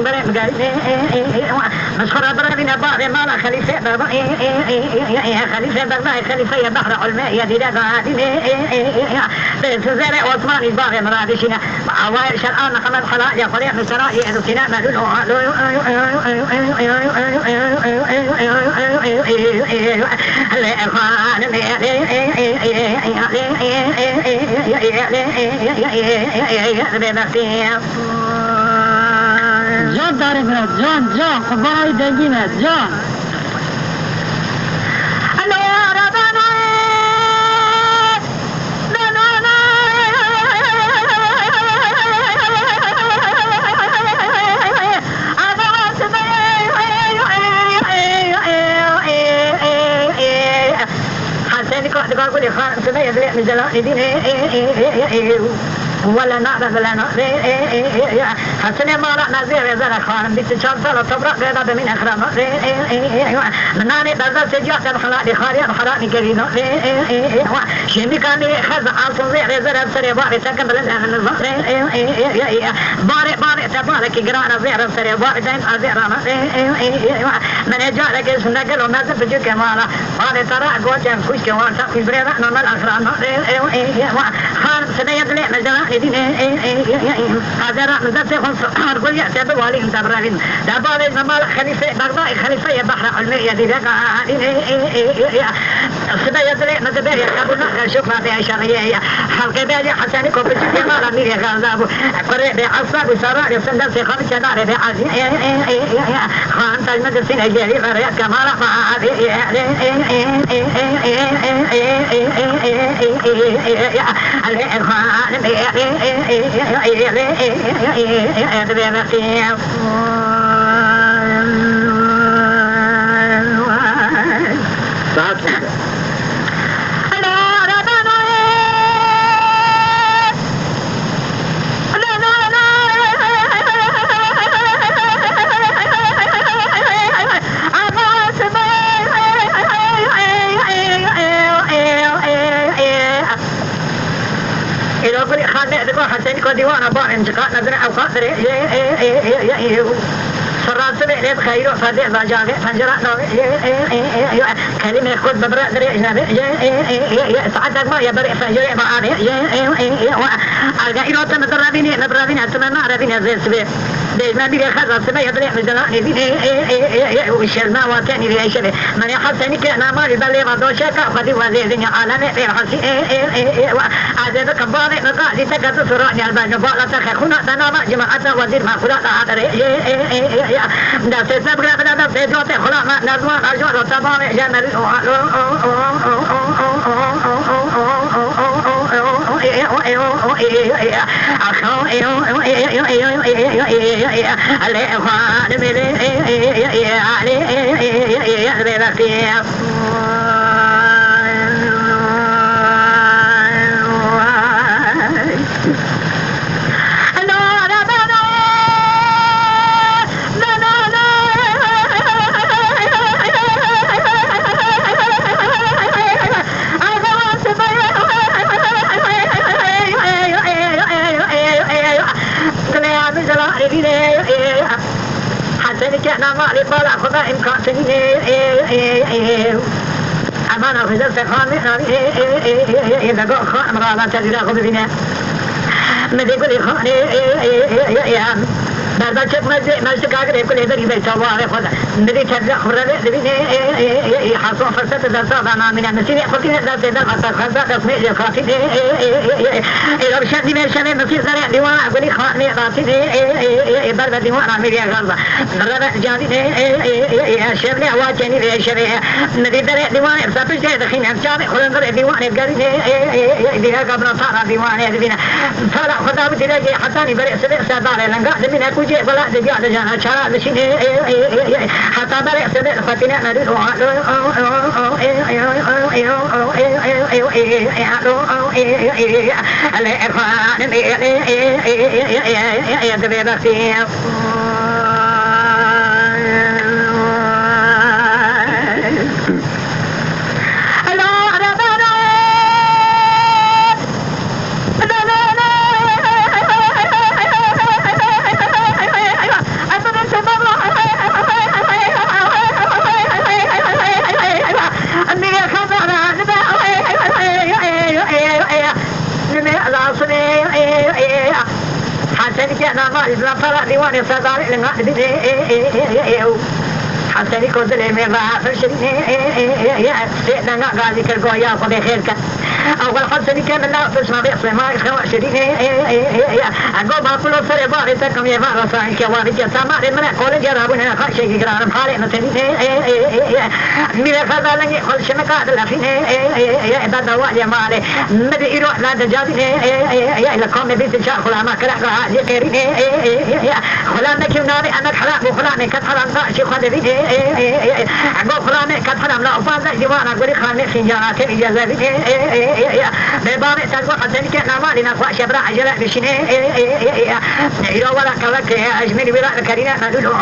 برای مگاری مشهور برای نبار مالا خلیفه خلیفه بغداد خلیفه بحر علماء يدير بسزارة عثماني باغي مرادشنا عوائل شرعان محمد حلاء يا فريق مسراء يأذو سناء مدلو جان داره برد جان خبای دنگینه جان تقول لي خان سنة يدري من جلال دين ولا نعرف ولا نعرف حسنا ما رأنا زير زرع خان بتشان صار تبرق غدا من أخرام مناني بزر سجات الخلاء خاري الخلاء كريم شمي كان خز عاصم زير زرع سري باري سكن بلد باري تبارك جرانا زير سري باري دين أزيرانا من جالك سنقل ونزل بجوك مالا باري ترى قوتين كوش كوان تقي بريرا نمل أخرام خان سنة يدري من جلال هذا رأى من ذات خنص أرقل يأتي بوالين تبرين دابالي نمال خليفة بغداد خليفة بحر علمية دي لك السنة يدري ندبير يكابونا شوفها في عشرية حلقة بالي حساني كوبتي مالا ميري غازابو قريب بعصاب وسراء يسندل في خمس شدار بعزي خان تجمد السنة جاري فريق كمالا فعادي حسين كو ديوانا بان انتقاء نظر او قادر فرات سبيل خير فدي زاجاغ فنجرات كلمه خد ببرا دري ساعتك ما يبرئ فجري ما عليه الغيرات نظرابين نظرابين اتمنى ربنا زي سبيل ما بيجي خلاص سبيل يبرئ مجدنا وشلنا وكان يعيش من يحسني كان ما يبلغ ما دوشك قد وزيد عالم في حسي هذا كبار نقال تكت سراني البان بالا تخخنا تنام جماعه وزير ما خلاص هذا دا سبب غدا دا سيدوت خلاص نظم اجور تمام جمل كنا ما لبلا خدا إمكان سنين أمانة في ذلك خان إذا قال خان مرة تجري خذ فينا مدي كل خان بعد شيء ما كاغر كل هذا يبي سواه خذ مدي تجري خبره دبي حصل فرصة دراسة أنا من النسيم خذين ذات ذات خذ تصميم خاطي إذا بشدي من شان النسيم زرع ديوان أقولي خان خاطي بعد ديوان عملية غلطة مرة جاني شبلي واجني في شبيه مدي درع ديوان سافر جاي دخين أمشار خلنا درع ديوان يبقى إذا قبل صار ديوان يدينا فلا خذ بدرجة حتى يبرئ سبع سبعة لنقا دمنا كوجي فلا دجاج جانا شرا دشين حتى برئ سبع فتنا نريد حسن كأنا ما إذا فرق ديوان صدار لنا حسن كوزل من راح فرشني سيدنا غازي كرقويا خذ خيرك أول حسن كان الله تسمع بيصل ما يخوى شريني أقول باكلو سر باري تكم يفعل صاحي كواري جسامة من كل جرابنا خشي جرام حالي نتني من هذا لني كل شمكة لفين إذا دوا جمالي مدي يروح لا دجاجي لكم بيت شاء خلا ما كره يكريني خلا نكيوناري أنا خلا وخلا نكتران شيء خدري أقول خلا نكتران لا أفضل جوانا قولي خلا نسيجانا كم إجازة ببارة تقول حسن كنا ما لنا خوا شبرا عجلة بشني إلى ولا كلك أجمل ولا كرينا ندلو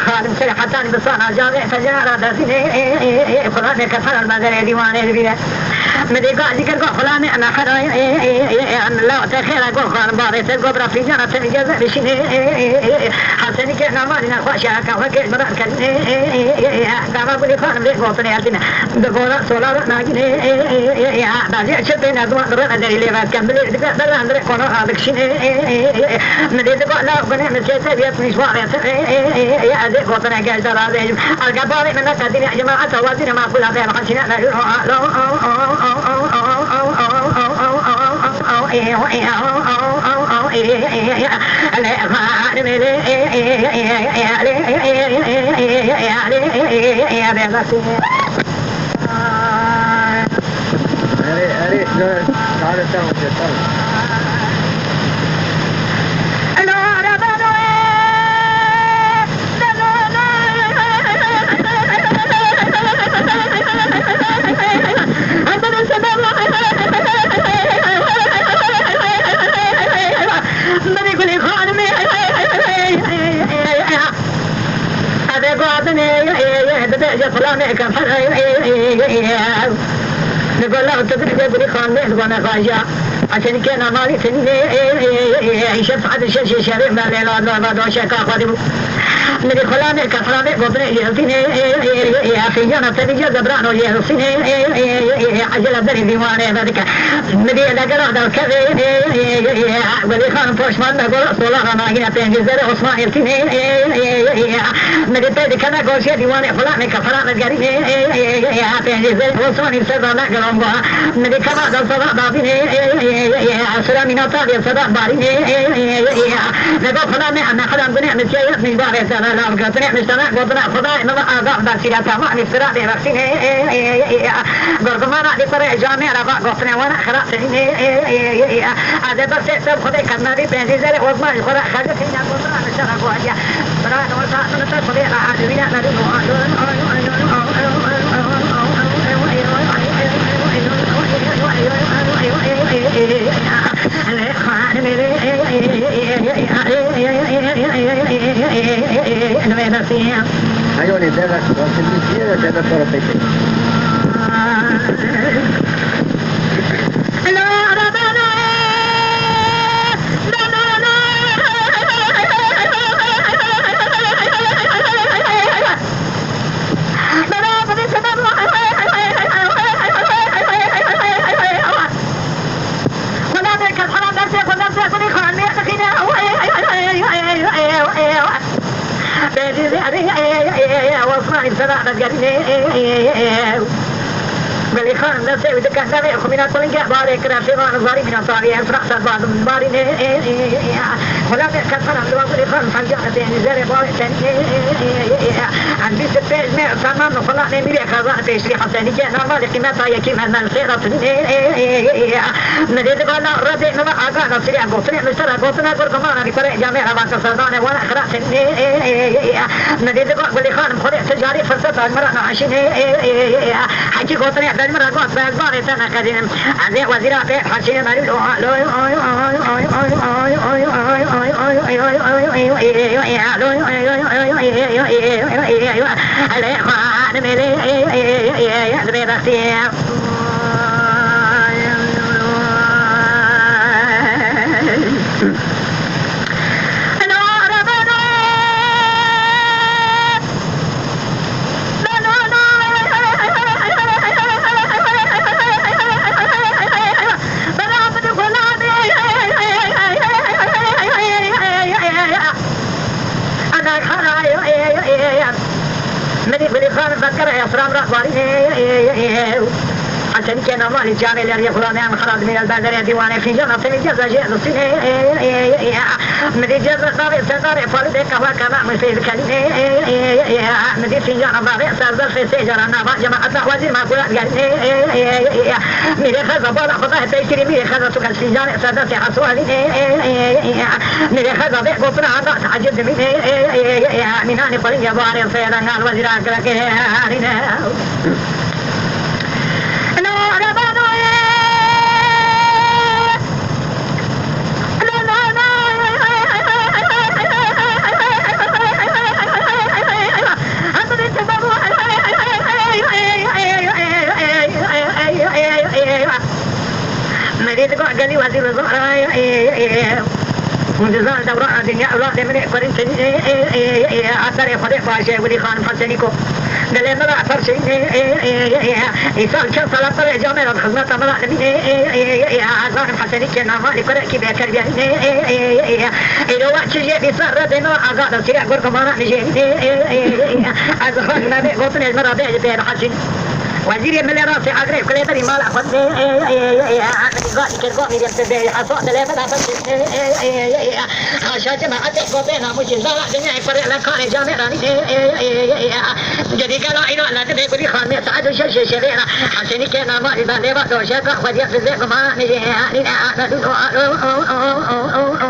خادم سري حتى بصانا جامع فجارة دسيني خلاني كفر المدري ديواني البيئة مدي قاعد يقول خلاني أنا حدا أن لا تخير أقول خان باري تقول برا في جانا تنجز بشيني حسني كنا مالنا خوشا كوكي برا كني دابا بلي خان بلي قوتني أدينا دقورا سولار ناجيني دازي شتينا دوان درا دري ليفا كمبلي دقا درا درا كونو هذاك شيني مدي دقا لا بني مسيت بيت مشوار يا أدي قوتنا جالس درا دري الجباري من الدنيا جماعة توازن ما كل هذا الحشينا فلان كان نقول له تدري بدي خان وانا خاجا عشان كان مالي سنين شفعت الشيء شريف ما لا ما دوش كاخذ من فلان كان فلان بطني يهتني في جنة تبي جبران ويهتني عجلة دري ديوانه ذلك مدي لقرا ذا كذا ولي خان فوش ما نقول صلاة ما هي تنجزر عثمان يهتني مدي تدي كذا قوشة ديوانه فلان كان فلان قريب تنجزر عثمان يسرنا نقولهم بها مدي كذا ذا صلاة بابي سلامنا طالع صلاة باري نقول فلان أنا خلنا بني مسيا من باري سنة لا قطني مستمع قطنا خدا ما أضاف بسيرة تمام نفسرة درسين قرقمنا لفرع جامع ربع قطنا وانا خلاص هذا بس سب خدا كنا دي بنزيزة وما خدا خدا فينا قطنا نشرب واجا برا نورتا نتا خدا عادينا ندو Ayo ni dah konsentrasi dah dah terus pergi. بلي خان نفسه وذكر نبي خمينا كلنا بارك راسي ما نزاري من صاري أسرع صار بعض باري خلا كثر من الوقت خان فجأة نزل بارتن عن بيت التجمع تمام خلا نمير خزان تشري حسني كان مال قيمتها يكيم أن الخيرة نديد قال رد نما أجا نصير قطري مثل قطنا قرقمان بطريق جامع ربان تصدان ولا خلاص نديد قال خان خلا تجاري فرصة المرأة عشان حكي قطري عند المرأة قط بزار سنة كذين عند وزيرة حسين مريض ملي خان فكر يا فرام رأباري عشان كان الله الجامع اللي يقولون أنا خلاص من البندر ديوانه في جنة في جزء جزء مدي جزء صار سنار فلده كوا كما مثل كلمة مدي في جنة ضارع سازر في سجرة نبا جماعة وزير ما قلت قال مدي خذ بالا خذ تيسير مدي خذ سكان في جنة سازر في حسوالي مدي خذ بيع قطنا هذا تعجب من هاني قليل يا بارين سيدا قال وزير أكلك مريض قال لي وزير الوزراء منذ دورة الدنيا أولاد من فرنسا أثر خدع فاشة ولي خان فسنيكو دلنا لا فرشة إنسان كان صلاة الجامعة الخدمة تملا لمن أزان فسنيك نام لكرة كي بيكر بيا إذا وقت شيء بيصير دنا أزاد سريع قرقمانا نجي أزخان ما بيقطن المرابع بيرحسين وزير من راسي أقرب كل يدري ما لحظة قال كذا ميديا تبي حصاد لا بد أفسد عشان جماعة قبنا مش زلا دنيا فرق لكان جامع jadi kalau ini nak kita beri kami sahaja sih sehera hasilnya kena mak di bawah lewat dosa kak wajib sesuai kemana ni ni ada tu ale